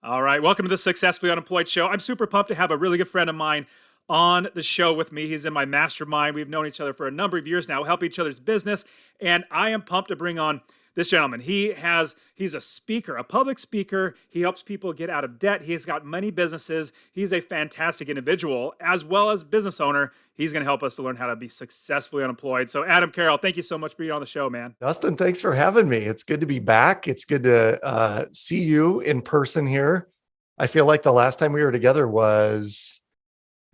All right. Welcome to the Successfully Unemployed Show. I'm super pumped to have a really good friend of mine on the show with me. He's in my mastermind. We've known each other for a number of years now, help each other's business. And I am pumped to bring on this gentleman. He's a speaker, a public speaker. He helps people get out of debt. He's got many businesses. He's a fantastic individual as well as business owner. He's going to help us to learn how to be successfully unemployed. So Adam Carroll, thank you so much for being on the show, man. Dustin, thanks for having me. It's good to be back. It's good to see you in person here. I feel like the last time we were together was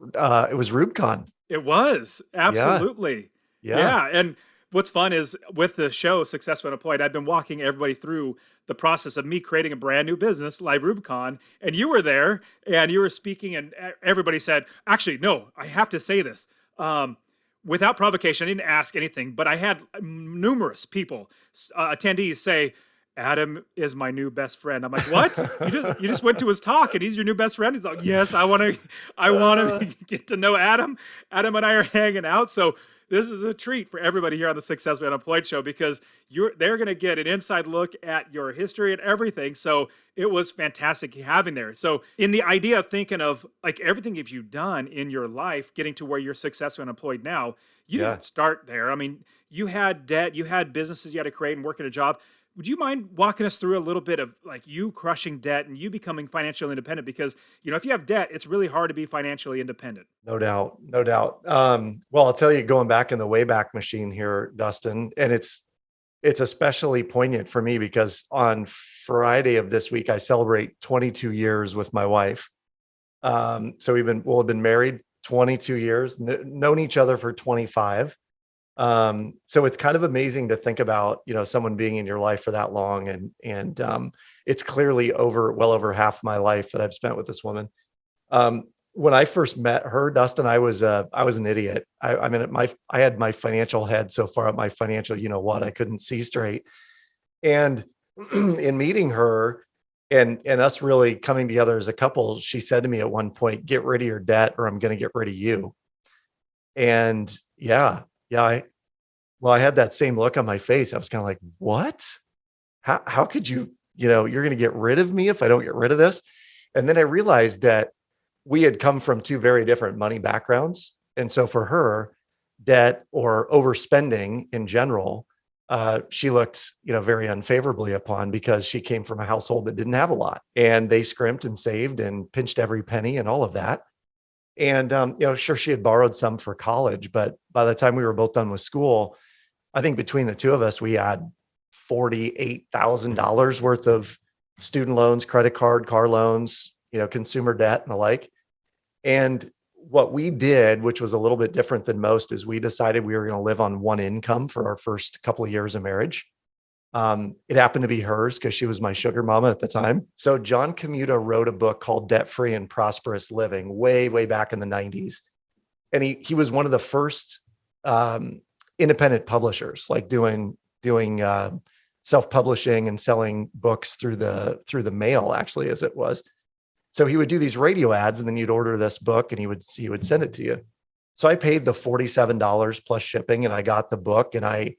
it was RubeCon. It was Yeah, absolutely. yeah, Yeah. And what's fun is with the show Successful Unemployed, I've been walking everybody through the process of me creating a brand new business like Rubicon. And you were there and you were speaking, and everybody said, actually, no, I have to say this. Without provocation, I didn't ask anything, but I had numerous people, attendees say, Adam is my new best friend. I'm like, what? You just went to his talk and he's your new best friend? He's like, yes, I want to get to know Adam. Adam and I are hanging out. So this is a treat for everybody here on the Successfully Unemployed Show because they're going to get an inside look at your history and everything. So it was fantastic having there. So in the idea of thinking of like everything if you've done in your life, getting to where you're successfully unemployed now, you yeah. didn't start there. I mean, you had debt, you had businesses you had to create and work at a job. Would you mind walking us through a little bit of like you crushing debt and you becoming financially independent? Because, if you have debt, it's really hard to be financially independent. No doubt, no doubt. Well, I'll tell you, going back in the Wayback Machine here, Dustin, and it's especially poignant for me because on Friday of this week I celebrate 22 years with my wife. So we'll have been married 22 years, known each other for 25. So it's kind of amazing to think about, someone being in your life for that long. And it's clearly well over half my life that I've spent with this woman. When I first met her, Dustin, I was an idiot. I mean, I had my financial head so far up my financial, I couldn't see straight. And in meeting her and us really coming together as a couple, she said to me at one point, get rid of your debt or I'm going to get rid of you. And yeah, I had that same look on my face. I was kind of like, what? How could you, you're going to get rid of me if I don't get rid of this? And then I realized that we had come from two very different money backgrounds. And so for her, debt or overspending in general, she looked, very unfavorably upon because she came from a household that didn't have a lot and they scrimped and saved and pinched every penny and all of that. And, sure, she had borrowed some for college, but by the time we were both done with school, I think between the two of us, we had $48,000 worth of student loans, credit card, car loans, consumer debt and the like. And what we did, which was a little bit different than most, is we decided we were going to live on one income for our first couple of years of marriage. It happened to be hers because she was my sugar mama at the time. So John Commuta wrote a book called Debt Free and Prosperous Living way, way back in the 90s. And he was one of the first independent publishers, like doing self-publishing and selling books through the mail, actually, as it was. So he would do these radio ads and then you'd order this book and he would send it to you. So I paid the $47 plus shipping and I got the book and I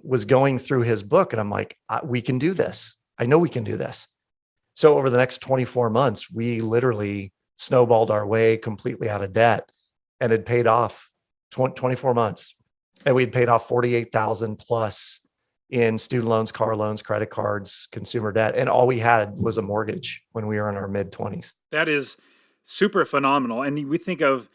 was going through his book and I'm like, we can do this. I know we can do this. So over the next 24 months, we literally snowballed our way completely out of debt and had paid off 24 months. And we'd paid off 48,000 plus in student loans, car loans, credit cards, consumer debt. And all we had was a mortgage when we were in our mid 20s. That is super phenomenal. And we think of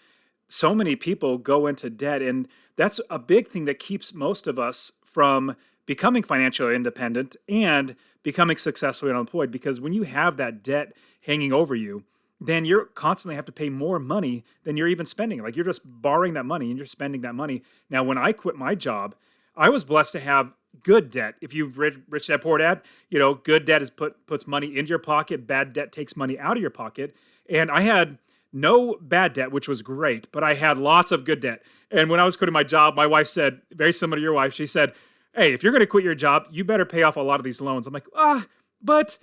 so many people go into debt, and that's a big thing that keeps most of us from becoming financially independent and becoming successfully unemployed. Because when you have that debt hanging over you, then you're constantly have to pay more money than you're even spending. Like you're just borrowing that money and you're spending that money. Now, when I quit my job, I was blessed to have good debt. If you've read Rich Dad Poor Dad, good debt puts money into your pocket. Bad debt takes money out of your pocket. And I had no bad debt, which was great, but I had lots of good debt. And when I was quitting my job, my wife said, very similar to your wife, she said, hey, if you're going to quit your job, you better pay off a lot of these loans. I'm like, but,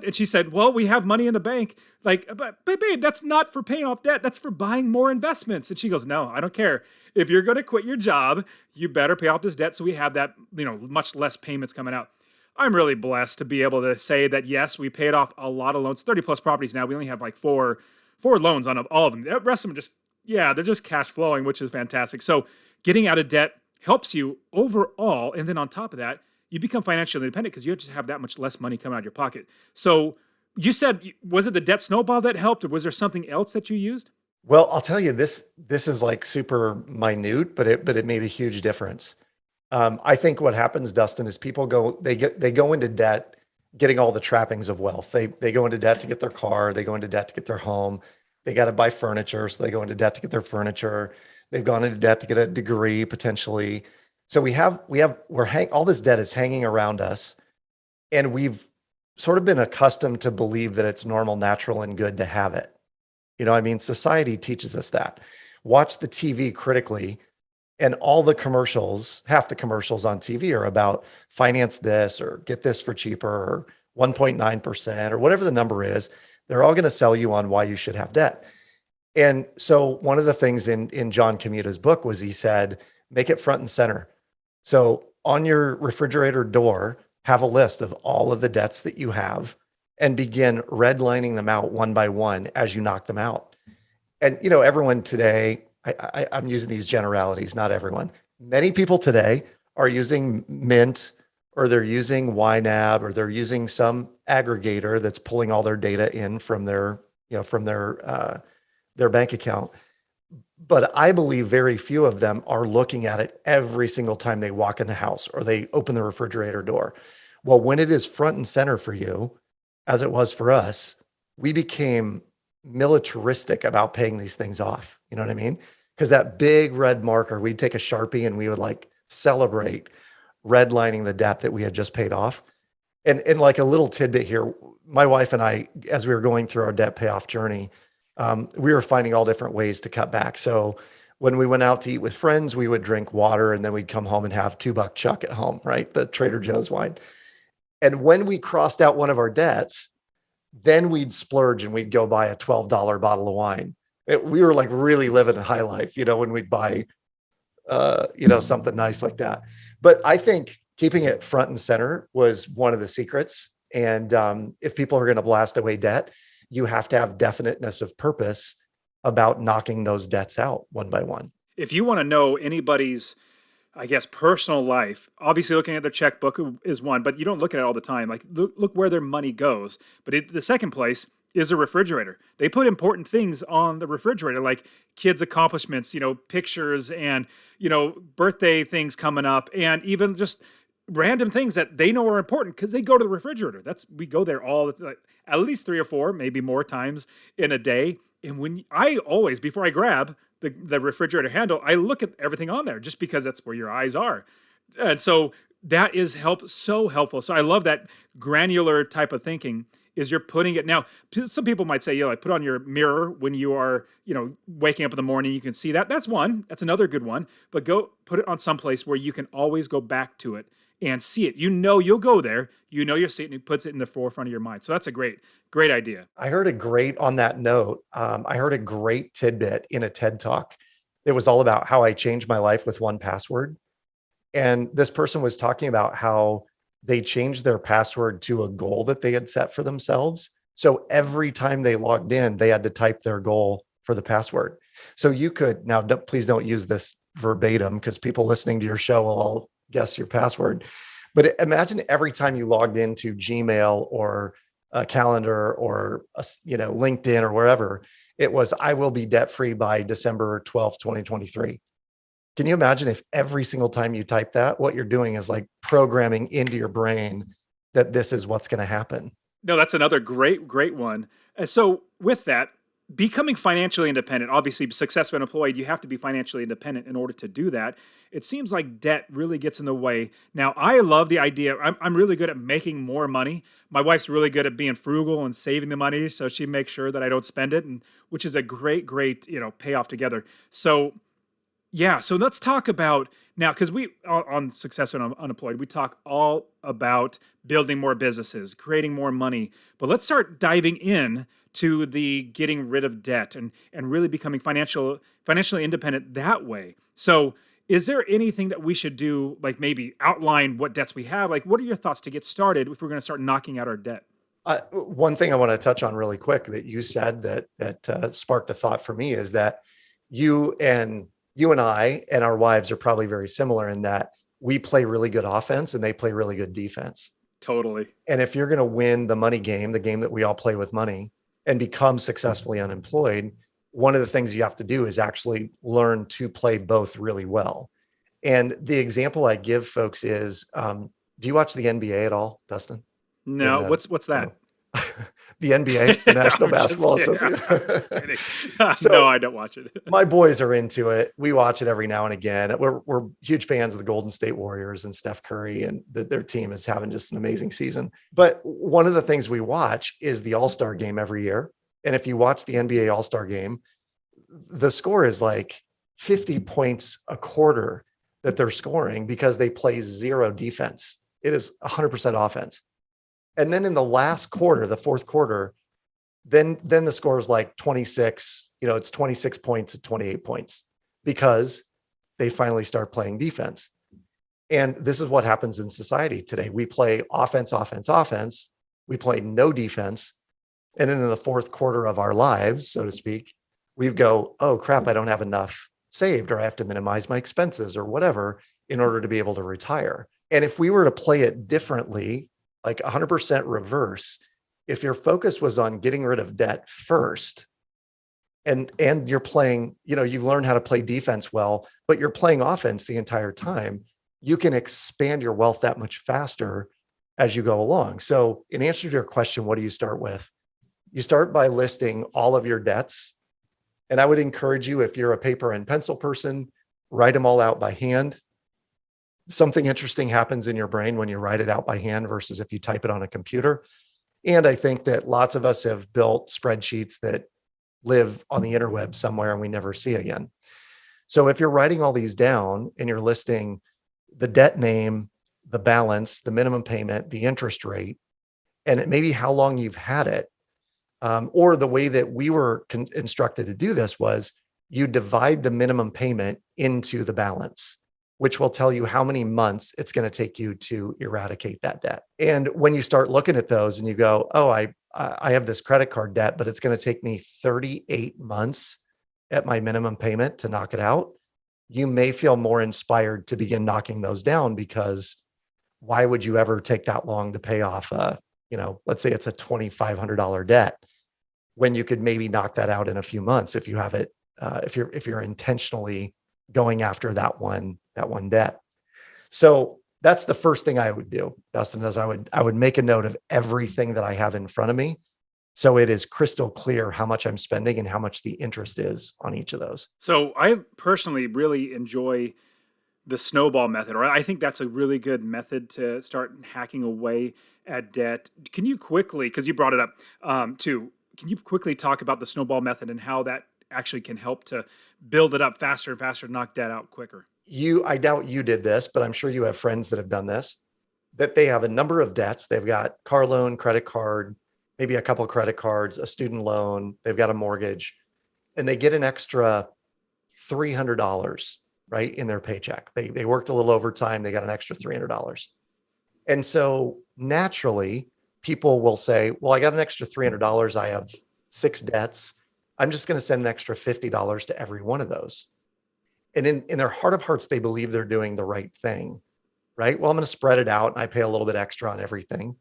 and she said, well, we have money in the bank. Like, but babe, that's not for paying off debt. That's for buying more investments. And she goes, no, I don't care. If you're going to quit your job, you better pay off this debt. So we have that, much less payments coming out. I'm really blessed to be able to say that, yes, we paid off a lot of loans, 30 plus properties now. We only have like four loans on all of them. The rest of them just, yeah, they're just cash flowing, which is fantastic. So getting out of debt helps you overall. And then on top of that, you become financially independent because you just have that much less money coming out of your pocket. So you said, was it the debt snowball that helped, or was there something else that you used? Well, I'll tell you this is like super minute, but it made a huge difference. I think what happens, Dustin, is people they go into debt, getting all the trappings of wealth. They go into debt to get their car, they go into debt to get their home, they got to buy furniture, so they go into debt to get their furniture. They've gone into debt to get a degree potentially. So all this debt is hanging around us, and we've sort of been accustomed to believe that it's normal, natural, and good to have it. I mean, society teaches us that. Watch the TV critically, and all the commercials, half the commercials on TV are about finance this or get this for cheaper or 1.9% or whatever the number is. They're all going to sell you on why you should have debt. And so one of the things in John Comuta's book was he said, make it front and center. So on your refrigerator door, have a list of all of the debts that you have and begin redlining them out one by one as you knock them out. And, everyone today, I'm using these generalities, not everyone. Many people today are using Mint, or they're using YNAB, or they're using some aggregator that's pulling all their data in from their bank account. But I believe very few of them are looking at it every single time they walk in the house or they open the refrigerator door. Well, when it is front and center for you, as it was for us, we became militaristic about paying these things off. You know what I mean? Because that big red marker, we'd take a Sharpie and we would like celebrate redlining the debt that we had just paid off. And like a little tidbit here, my wife and I, as we were going through our debt payoff journey, we were finding all different ways to cut back. So when we went out to eat with friends, we would drink water and then we'd come home and have $2 Chuck at home, right? The Trader Joe's wine. And when we crossed out one of our debts, then we'd splurge and we'd go buy a $12 bottle of wine. We were like really living a high life, when we'd buy, something nice like that. But I think keeping it front and center was one of the secrets. And if people are going to blast away debt, you have to have definiteness of purpose about knocking those debts out one by one. If you want to know anybody's, I guess, personal life, obviously looking at their checkbook is one, but you don't look at it all the time. Like look where their money goes. But the second place is a refrigerator. They put important things on the refrigerator, like kids' accomplishments, pictures and, birthday things coming up, and even just random things that they know are important because they go to the refrigerator. We go there at least 3 or 4, maybe more times in a day. And before I grab the refrigerator handle, I look at everything on there just because that's where your eyes are. And so that is so helpful. So I love that granular type of thinking is you're putting it. Now, some people might say, put on your mirror when you are, waking up in the morning, you can see that. That's another good one, but go put it on someplace where you can always go back to it and see it. You'll go there, you're seeing it, puts it in the forefront of your mind. So that's a great idea. On that note, I heard a great tidbit in a TED Talk. It was all about how I changed my life with 1Password. And this person was talking about how they changed their password to a goal that they had set for themselves. So every time they logged in, they had to type their goal for the password. So you could, now please don't use this verbatim because people listening to your show will all guess your password. But imagine every time you logged into Gmail or a calendar or LinkedIn or wherever, it was, I will be debt free by December 12th, 2023. Can you imagine if every single time you type that, what you're doing is like programming into your brain that this is what's going to happen? No, that's another great one. And so with that, becoming financially independent, obviously successful and employed, you have to be financially independent in order to do that. It seems like debt really gets in the way. Now, I love the idea. I'm really good at making more money. My wife's really good at being frugal and saving the money, so she makes sure that I don't spend it, and which is a great payoff together. So yeah, so let's talk about now, because we on Success and Unemployed, we talk all about building more businesses, creating more money. But let's start diving in to the getting rid of debt and really becoming financially independent that way. So Is there anything that we should do, like maybe outline what debts we have? Like, what are your thoughts to get started if we're going to start knocking out our debt? One thing I want to touch on really quick that you said that sparked a thought for me is that you and I and our wives are probably very similar in that we play really good offense and they play really good defense. Totally. And if you're going to win the money game, the game that we all play with money, and become successfully unemployed, one of the things you have to do is actually learn to play both really well. And the example I give folks is, do you watch the NBA at all, Dustin? No, what's No. that? The NBA, the National I'm just Basketball kidding. Association. I'm just kidding. So- No, I don't watch it. My boys are into it. We watch it every now and again. We're huge fans of the Golden State Warriors and Steph Curry, and their team is having just an amazing season. But one of the things we watch is the All-Star game every year. And if you watch the NBA All-Star game, the score is like 50 points a quarter that they're scoring because they play zero defense. It is 100% offense. And then in the last quarter, the fourth quarter, then the score is like 26, it's 26 points at 28 points because they finally start playing defense. And this is what happens in society today. We play offense, offense, offense. We play no defense. And then in the fourth quarter of our lives, so to speak, we go, oh crap, I don't have enough saved, or I have to minimize my expenses or whatever in order to be able to retire. And if we were to play it differently, like 100% reverse, if your focus was on getting rid of debt first, and you're playing, you've learned how to play defense well, but you're playing offense the entire time, you can expand your wealth that much faster as you go along. So in answer to your question, what do you start with? You start by listing all of your debts. And I would encourage you, if you're a paper and pencil person, write them all out by hand. Something interesting happens in your brain when you write it out by hand versus if you type it on a computer. And I think that lots of us have built spreadsheets that live on the interweb somewhere and we never see again. So if you're writing all these down and you're listing the debt name, the balance, the minimum payment, the interest rate, and it may be how long you've had it, or the way that we were instructed to do this was you divide the minimum payment into the balance, which will tell you how many months it's going to take you to eradicate that debt. And when you start looking at those and you go, oh, I have this credit card debt, but it's going to take me 38 months at my minimum payment to knock it out, you may feel more inspired to begin knocking those down, because why would you ever take that long to pay off let's say it's a $2,500 debt when you could maybe knock that out in a few months if you have it, if you're intentionally going after that one debt. So that's the first thing I would do, Dustin, is I would make a note of everything that I have in front of me, so it is crystal clear how much I'm spending and how much the interest is on each of those. So I personally really enjoy the snowball method, or I think that's a really good method to start hacking away at debt. Can you quickly, because you brought it up too, can you quickly talk about the snowball method and how that actually can help to build it up faster and faster, knock debt out quicker? I doubt you did this, but I'm sure you have friends that have done this, that they have a number of debts. They've got car loan, credit card, maybe a couple of credit cards, a student loan, they've got a mortgage, and they get an extra $300, right, in their paycheck. They worked a little overtime, they got an extra $300. And so naturally, people will say, well, I got an extra $300. I have 6 debts. I'm just going to send an extra $50 to every one of those. And in their heart of hearts, they believe they're doing the right thing, right? Well, I'm going to spread it out and I pay a little bit extra on everything.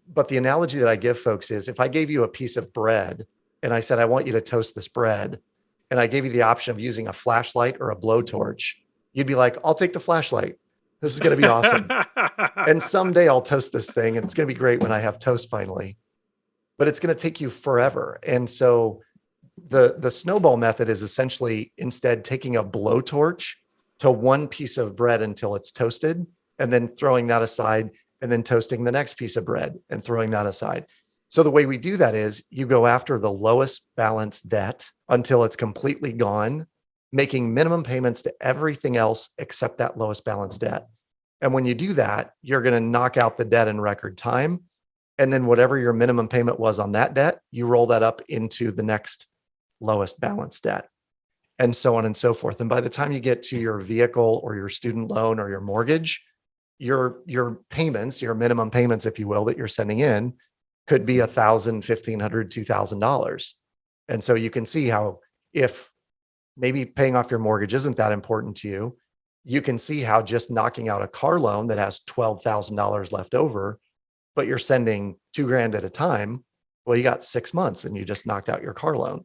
But the analogy that I give folks is, if I gave you a piece of bread and I said, I want you to toast this bread, and I gave you the option of using a flashlight or a blowtorch, you'd be like, I'll take the flashlight. This is going to be awesome. And someday I'll toast this thing and it's going to be great when I have toast finally, but it's going to take you forever. And so the snowball method is essentially instead taking a blowtorch to one piece of bread until it's toasted, and then throwing that aside, and then toasting the next piece of bread and throwing that aside. So the way we do that is you go after the lowest balance debt until it's completely gone, making minimum payments to everything else except that lowest balance debt. And when you do that, you're going to knock out the debt in record time. And then whatever your minimum payment was on that debt, you roll that up into the next lowest balance debt. and so on and so forth. And by the time you get to your vehicle or your student loan or your mortgage, your payments, your minimum payments, if you will, that you're sending in could be $1,000, $1,500, $2,000. And so you can see how if maybe paying off your mortgage isn't that important to you, you can see how just knocking out a car loan that has $12,000 left over, but you're sending 2 grand at a time. Well, you got 6 months and you just knocked out your car loan.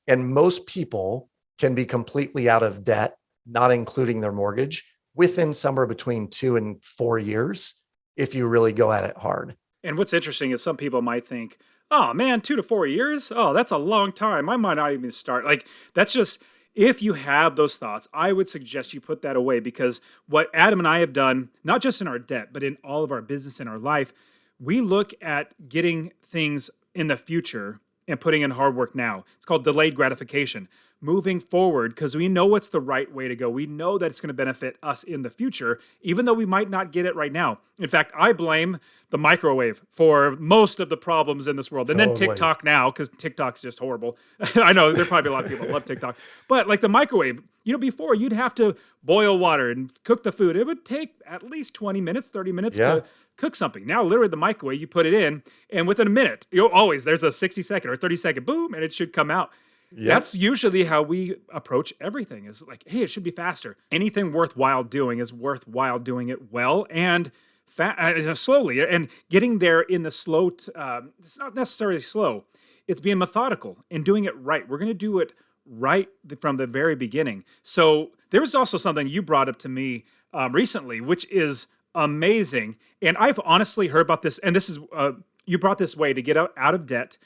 And most people can be completely out of debt, not including their mortgage, within somewhere between 2 and 4 years if you really go at it hard. And what's interesting is some people might think, oh man, 2 to 4 years? Oh, that's a long time. I might not even start. Like, that's just, if you have those thoughts, I would suggest you put that away, because what Adam and I have done, not just in our debt, but in all of our business and our life, we look at getting things in the future and putting in hard work now. It's called delayed gratification. Moving forward, because we know what's the right way to go. We know that it's going to benefit us in the future, even though we might not get it right now. In fact, I blame the microwave for most of the problems in this world. And then Totally. TikTok now, because TikTok's just horrible. I know there are probably a lot of people that love TikTok. But like the microwave, before you'd have to boil water and cook the food. It would take at least 20 minutes, 30 minutes Yeah. to cook something. Now, literally the microwave, you put it in, and within a minute, there's a 60-second or 30-second boom, and it should come out. Yeah. That's usually how we approach everything, is like, hey, it should be faster. Anything worthwhile doing is worthwhile doing it well and slowly, and getting there in the slow. It's not necessarily slow. It's being methodical and doing it right. We're going to do it right from the very beginning. So there was also something you brought up to me recently, which is amazing. And I've honestly heard about this, and this is, you brought this way to get out of debt.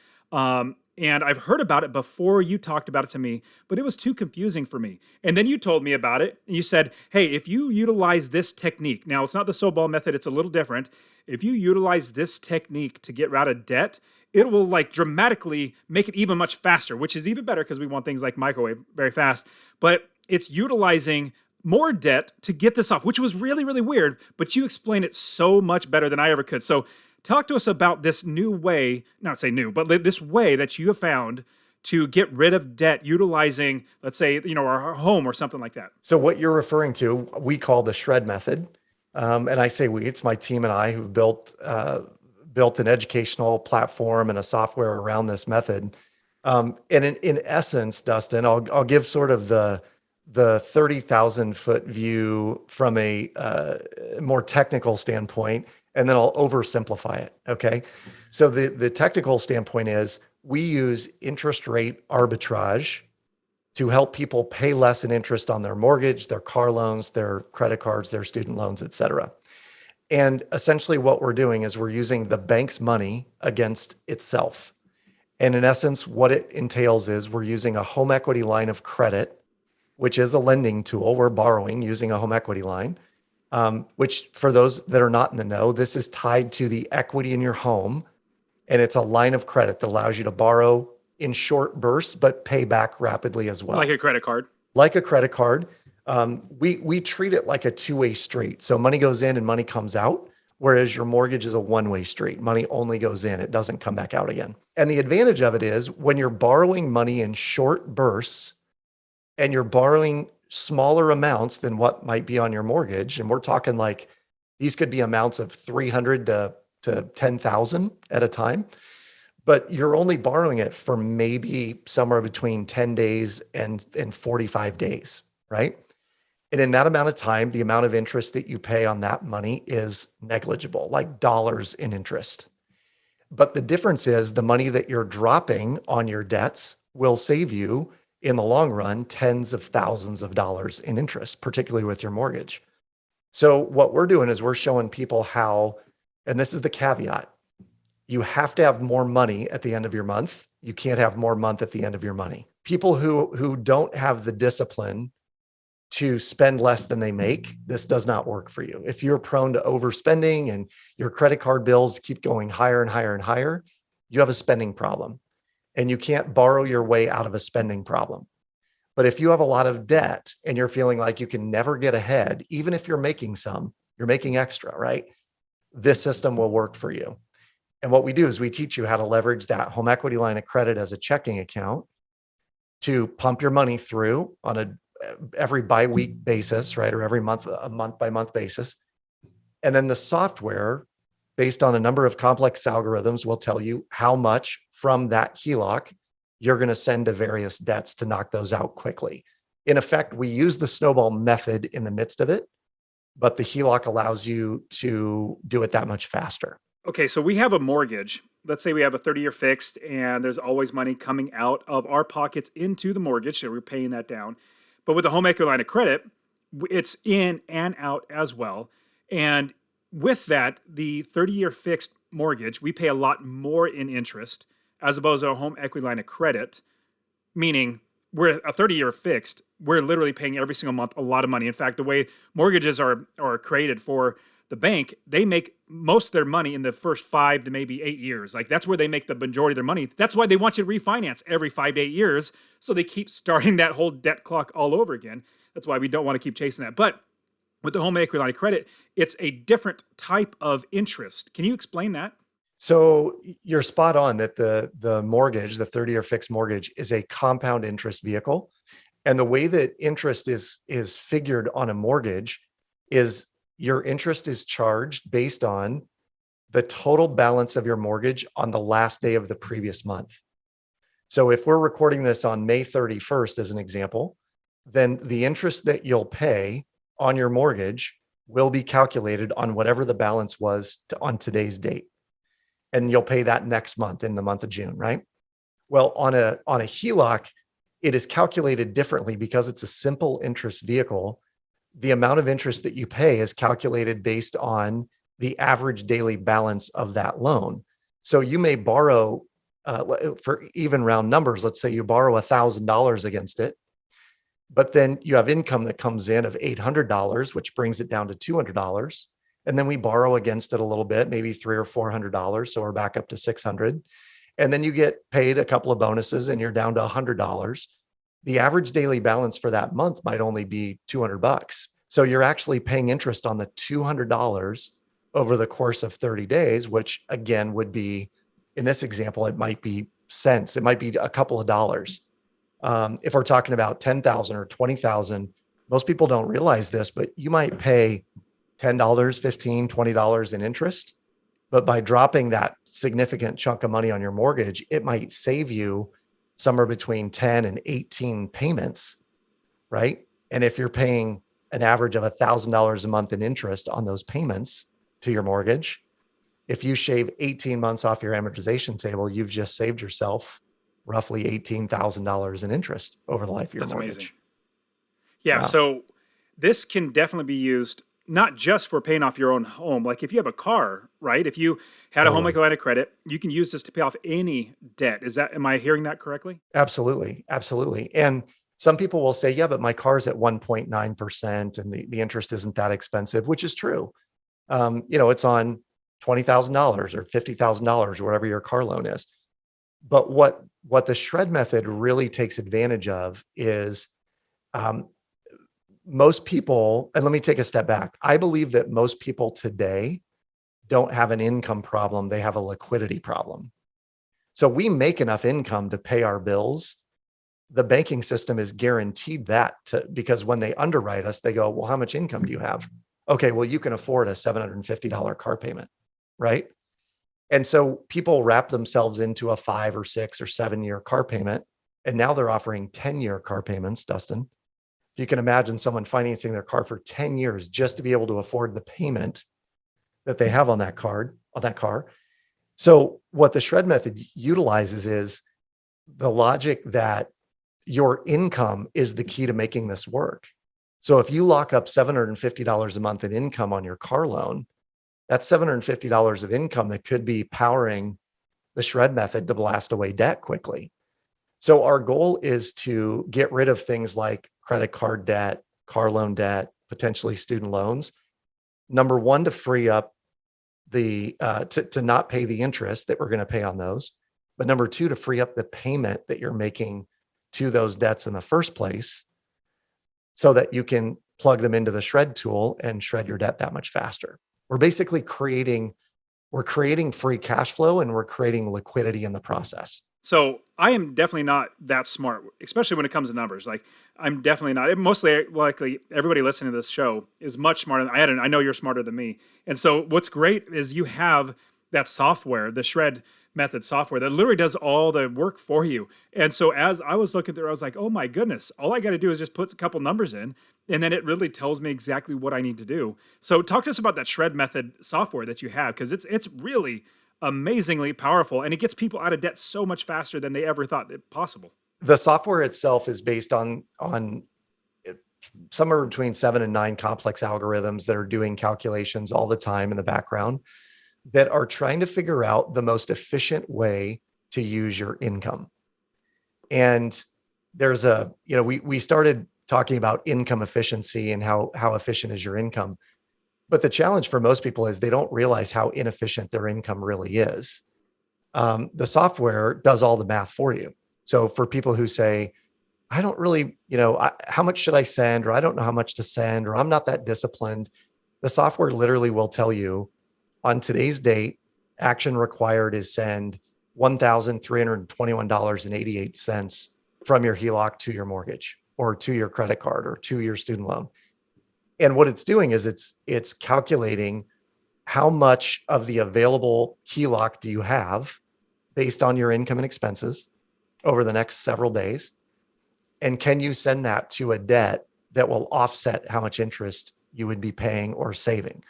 And I've heard about it before you talked about it to me, but it was too confusing for me. And then you told me about it. And you said, hey, if you utilize this technique, now it's not the snowball method, it's a little different. If you utilize this technique to get out of debt, it will like dramatically make it even much faster, which is even better because we want things like microwave very fast. But it's utilizing more debt to get this off, which was really, really weird. But you explained it so much better than I ever could. So talk to us about this new way, not say new, but this way that you have found to get rid of debt utilizing, let's say, our home or something like that. So what you're referring to, we call the shred method. And I say we, it's my team and I who built an educational platform and a software around this method. And in essence, Dustin, I'll give sort of the 30,000-foot view from a more technical standpoint, and then I'll oversimplify it. Okay. So the technical standpoint is we use interest rate arbitrage to help people pay less in interest on their mortgage, their car loans, their credit cards, their student loans, et cetera. And essentially what we're doing is we're using the bank's money against itself. And in essence, what it entails is we're using a home equity line of credit, which is a lending tool. We're borrowing using a home equity line. Which for those that are not in the know, this is tied to the equity in your home. And it's a line of credit that allows you to borrow in short bursts, but pay back rapidly as well. Like a credit card. Like a credit card. We treat it like a two-way street. So money goes in and money comes out, whereas your mortgage is a one-way street. Money only goes in, it doesn't come back out again. And the advantage of it is when you're borrowing money in short bursts and you're borrowing smaller amounts than what might be on your mortgage. And we're talking like, these could be amounts of 300 to 10,000 at a time, but you're only borrowing it for maybe somewhere between 10 days and 45 days, right? And in that amount of time, the amount of interest that you pay on that money is negligible, like dollars in interest. But the difference is the money that you're dropping on your debts will save you in the long run, tens of thousands of dollars in interest, particularly with your mortgage. So what we're doing is we're showing people how, and this is the caveat, you have to have more money at the end of your month. You can't have more month at the end of your money. People who don't have the discipline to spend less than they make, this does not work for you. If you're prone to overspending and your credit card bills keep going higher and higher and higher, you have a spending problem. And you can't borrow your way out of a spending problem. But if you have a lot of debt and you're feeling like you can never get ahead, even if you're making you're making extra, right? This system will work for you. And what we do is we teach you how to leverage that home equity line of credit as a checking account to pump your money through on every bi-week basis, right? Or every month, a month by month basis. And then the software, based on a number of complex algorithms, will tell you how much from that HELOC you're going to send to various debts to knock those out quickly. In effect, we use the snowball method in the midst of it, but the HELOC allows you to do it that much faster. Okay, so we have a mortgage. Let's say we have a 30-year fixed, and there's always money coming out of our pockets into the mortgage, so we're paying that down. But with the home equity line of credit, it's in and out as well. And with that, the 30-year fixed mortgage, we pay a lot more in interest as opposed to a home equity line of credit, meaning we're a 30-year fixed, we're literally paying every single month a lot of money. In fact, the way mortgages are created for the bank, they make most of their money in the first 5 to maybe 8 years. Like that's where they make the majority of their money. That's why they want you to refinance every 5 to 8 years. So they keep starting that whole debt clock all over again. That's why we don't want to keep chasing that. But with the home equity line of credit, it's a different type of interest. Can you explain that? So you're spot on that the mortgage, the 30-year fixed mortgage, is a compound interest vehicle. And the way that interest is figured on a mortgage is your interest is charged based on the total balance of your mortgage on the last day of the previous month. So if we're recording this on May 31st, as an example, then the interest that you'll pay on your mortgage will be calculated on whatever the balance was on today's date. And you'll pay that next month in the month of June, right? Well, on a HELOC, it is calculated differently because it's a simple interest vehicle. The amount of interest that you pay is calculated based on the average daily balance of that loan. So you may borrow, for even round numbers, let's say you borrow $1,000 against it, but then you have income that comes in of $800, which brings it down to $200. And then we borrow against it a little bit, maybe $300 or $400. So we're back up to $600. And then you get paid a couple of bonuses and you're down to $100. The average daily balance for that month might only be $200. So you're actually paying interest on the $200 over the course of 30 days, which again would be, in this example, it might be cents. It might be a couple of dollars. If we're talking about 10,000 or 20,000, most people don't realize this, but you might pay $10, $15, $20 in interest. But by dropping that significant chunk of money on your mortgage, it might save you somewhere between 10 and 18 payments, right? And if you're paying an average of $1,000 a month in interest on those payments to your mortgage, if you shave 18 months off your amortization table, you've just saved yourself roughly $18,000 in interest over the life of your That's mortgage. amazing. Yeah, so this can definitely be used not just for paying off your own home. Like if you have a car, right? If you had a home equity line of credit, you can use this to pay off any debt. Am I hearing that correctly? Absolutely. Absolutely. And some people will say, yeah, but my car's at 1.9% and the interest isn't that expensive, which is true. It's on $20,000 or $50,000, whatever your car loan is. But what the shred method really takes advantage of is most people, and let me take a step back. I believe that most people today don't have an income problem. They have a liquidity problem. So we make enough income to pay our bills. The banking system is guaranteed that because when they underwrite us, they go, well, how much income do you have? Okay, well, you can afford a $750 car payment, right? And so people wrap themselves into a 5 or 6 or 7 year car payment. And now they're offering 10-year car payments, Dustin. If you can imagine someone financing their car for 10 years just to be able to afford the payment that they have on that car. So what the shred method utilizes is the logic that your income is the key to making this work. So if you lock up $750 a month in income on your car loan, that's $750 of income that could be powering the shred method to blast away debt quickly. So our goal is to get rid of things like credit card debt, car loan debt, potentially student loans. Number one, to free up to not pay the interest that we're going to pay on those. But number two, to free up the payment that you're making to those debts in the first place so that you can plug them into the shred tool and shred your debt that much faster. We're basically creating free cash flow and we're creating liquidity in the process. So I am definitely not that smart, especially when it comes to numbers. Like I'm definitely not. Mostly, likely everybody listening to this show is much smarter than I know you're smarter than me. And so what's great is you have that software, the shred method software that literally does all the work for you. And so as I was looking through, I was like, oh my goodness, all I got to do is just put a couple numbers in, and then it really tells me exactly what I need to do. So talk to us about that shred method software that you have, because it's really amazingly powerful, and it gets people out of debt so much faster than they ever thought it possible. The software itself is based on somewhere between 7 and 9 complex algorithms that are doing calculations all the time in the background that are trying to figure out the most efficient way to use your income. And there's we started talking about income efficiency and how efficient is your income. But the challenge for most people is they don't realize how inefficient their income really is. The software does all the math for you. So for people who say, I don't really, how much should I send? Or I don't know how much to send, or I'm not that disciplined. The software literally will tell you on today's date, action required is send $1,321.88 from your HELOC to your mortgage or to your credit card or to your student loan. And what it's doing is it's calculating how much of the available HELOC do you have based on your income and expenses over the next several days. And can you send that to a debt that will offset how much interest you would be paying or saving?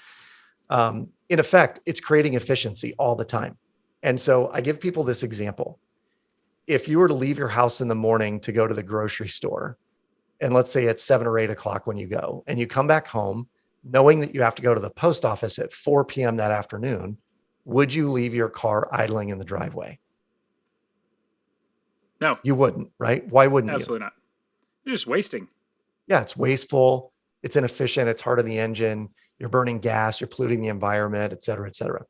In effect, it's creating efficiency all the time. And so I give people this example. If you were to leave your house in the morning to go to the grocery store, and let's say it's 7 or 8 o'clock when you go, and you come back home knowing that you have to go to the post office at 4 p.m. that afternoon, would you leave your car idling in the driveway? No, you wouldn't, right? Why wouldn't you? Absolutely not. You're just wasting. Yeah, it's wasteful. It's inefficient. It's hard on the engine. You're burning gas. You're polluting the environment, et cetera, et cetera.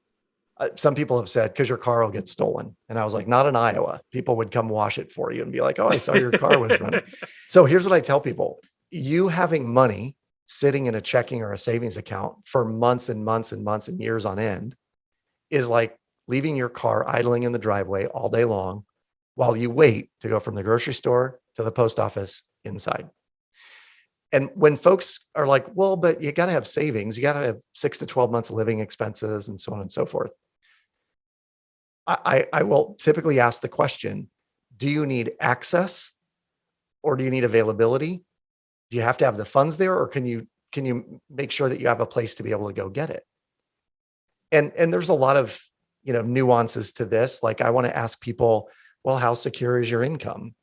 Some people have said, because your car will get stolen. And I was like, not in Iowa. People would come wash it for you and be like, oh, I saw your car was running. So here's what I tell people. You having money sitting in a checking or a savings account for months and months and months and years on end is like leaving your car idling in the driveway all day long while you wait to go from the grocery store to the post office inside. And when folks are like, well, but you got to have savings, you got to have 6 to 12 months of living expenses and so on and so forth. I will typically ask the question, do you need access or do you need availability? Do you have to have the funds there, or can you make sure that you have a place to be able to go get it? And there's a lot of, nuances to this. Like I want to ask people, well, how secure is your income?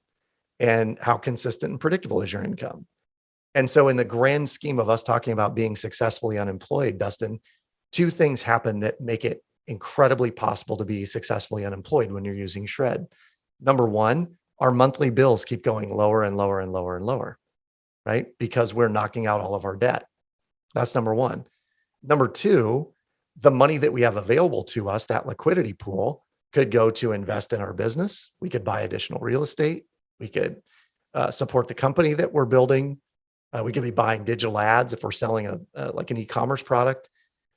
And how consistent and predictable is your income? And so in the grand scheme of us talking about being successfully unemployed, Dustin, 2 things happen that make it incredibly possible to be successfully unemployed when you're using Shred. Number 1, our monthly bills keep going lower and lower and lower and lower, right? Because we're knocking out all of our debt. That's number 1. Number 2, the money that we have available to us, that liquidity pool, could go to invest in our business. We could buy additional real estate. We could support the company that we're building. We could be buying digital ads if we're selling like an e-commerce product.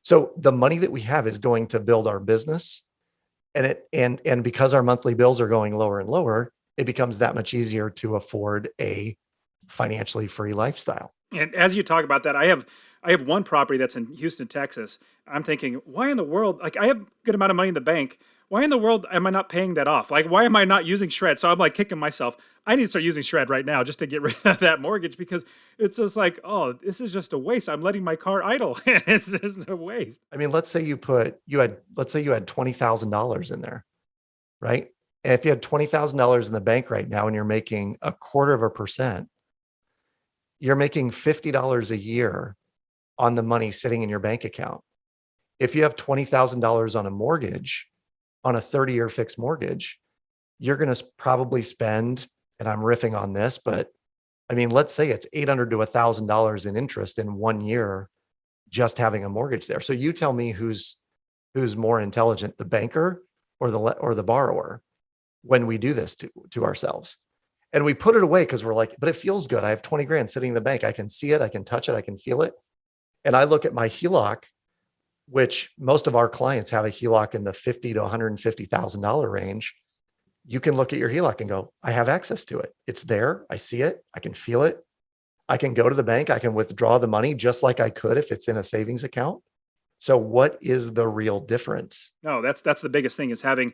So the money that we have is going to build our business, and because our monthly bills are going lower and lower, it becomes that much easier to afford a financially free lifestyle. And as you talk about that, I have one property that's in Houston, Texas. I'm thinking, why in the world? Like I have a good amount of money in the bank. Why in the world am I not paying that off? Like, why am I not using Shred? So I'm like kicking myself. I need to start using Shred right now just to get rid of that mortgage, because it's just like, oh, this is just a waste. I'm letting my car idle. It's just a waste. I mean, let's say you had $20,000 in there, right? And if you had $20,000 in the bank right now and you're making 0.25%, you're making $50 a year on the money sitting in your bank account. If you have $20,000 on a mortgage, on a 30-year fixed mortgage, you're going to probably spend, and I'm riffing on this, but I mean, let's say it's $800 to $1,000 in interest in 1 year, just having a mortgage there. So you tell me who's more intelligent, the banker or the borrower, when we do this to ourselves. And we put it away because we're like, but it feels good. I have 20 grand sitting in the bank. I can see it. I can touch it. I can feel it. And I look at my HELOC, which most of our clients have a HELOC in the $50,000 to $150,000 range. you can look at your HELOC and go, I have access to it. It's there. I see it. I can feel it. I can go to the bank. I can withdraw the money just like I could if it's in a savings account. So what is the real difference? No, that's the biggest thing is having,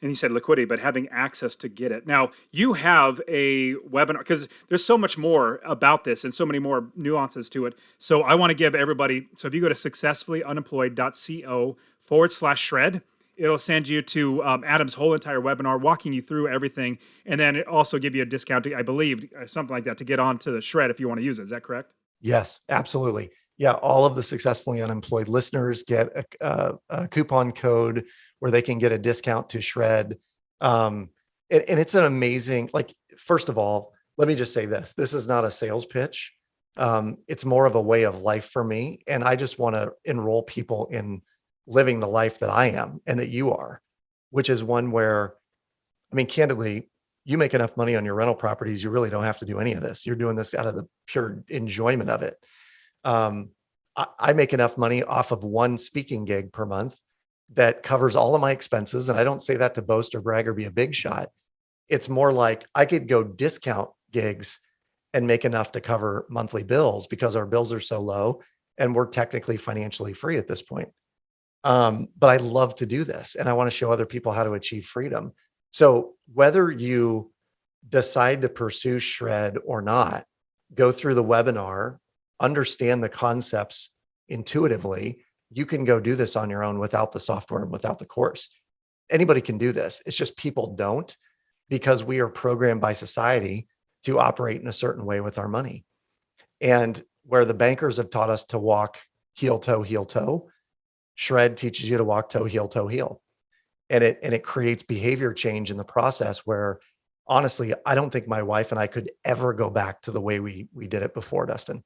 and you said liquidity, but having access to get it. Now, you have a webinar because there's so much more about this and so many more nuances to it. So I want to give everybody, so if you go to successfullyunemployed.co/shred, it'll send you to Adam's whole entire webinar, walking you through everything. And then it also give you a discount, I believe, or something like that, to get onto the shred if you want to use it. Is that correct? Yes, absolutely. Yeah, all of the successfully unemployed listeners get a coupon code where they can get a discount to shred. And it's an amazing, like, first of all, let me just say this. This is not a sales pitch. It's more of a way of life for me. And I just want to enroll people in living the life that I am and that you are, which is one where, I mean, candidly, you make enough money on your rental properties, you really don't have to do any of this. You're doing this out of the pure enjoyment of it. I make enough money off of one speaking gig per month that covers all of my expenses. And I don't say that to boast or brag or be a big shot. It's more like I could go discount gigs and make enough to cover monthly bills because our bills are so low and we're technically financially free at this point. But I love to do this and I want to show other people how to achieve freedom. So whether you decide to pursue shred or not, go through the webinar, understand the concepts intuitively, you can go do this on your own without the software and without the course. Anybody can do this. It's just people don't, because we are programmed by society to operate in a certain way with our money. And where the bankers have taught us to walk heel toe, shred teaches you to walk toe heel. And it creates behavior change in the process where, honestly, I don't think my wife and I could ever go back to the way we did it before, Dustin.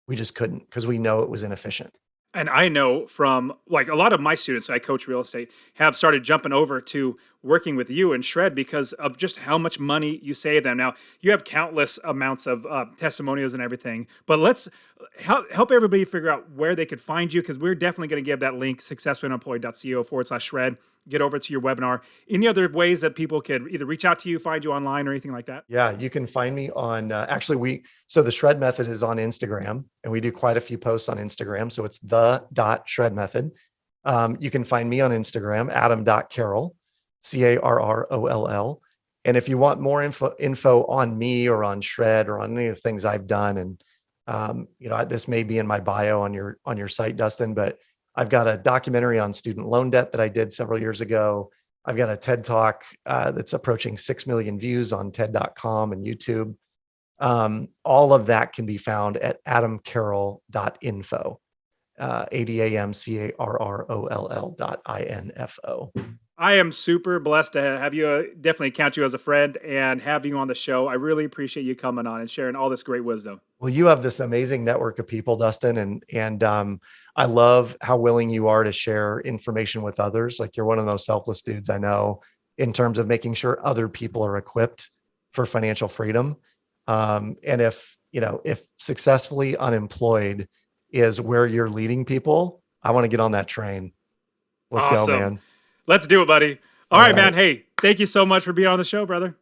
We just couldn't, because we know it was inefficient. And I know from like a lot of my students, I coach real estate, have started jumping over to working with you and Shred because of just how much money you save them. Now, you have countless amounts of testimonials and everything, but let's help everybody figure out where they could find you, because we're definitely going to give that link, successfullyunemployed.co/shred. Get over to your webinar. Any other ways that people could either reach out to you, find you online, or anything like that? Yeah, you can find me on, so the shred method is on Instagram and we do quite a few posts on Instagram. So it's the.shred method. You can find me on Instagram, adam.carroll, Carroll. And if you want more info on me or on shred or on any of the things I've done, and this may be in my bio on your site, Dustin, but I've got a documentary on student loan debt that I did several years ago. I've got a TED Talk that's approaching 6 million views on TED.com and YouTube. All of that can be found at adamcarroll.info, ADAMCARROLL.info. I am super blessed to have you, definitely count you as a friend and have you on the show. I really appreciate you coming on and sharing all this great wisdom. Well, you have this amazing network of people, Dustin, and I love how willing you are to share information with others. Like, you're one of those selfless dudes I know in terms of making sure other people are equipped for financial freedom. And if successfully unemployed is where you're leading people, I want to get on that train. Let's Awesome. go, man. Let's do it, buddy. All right, man. Hey, thank you so much for being on the show, brother.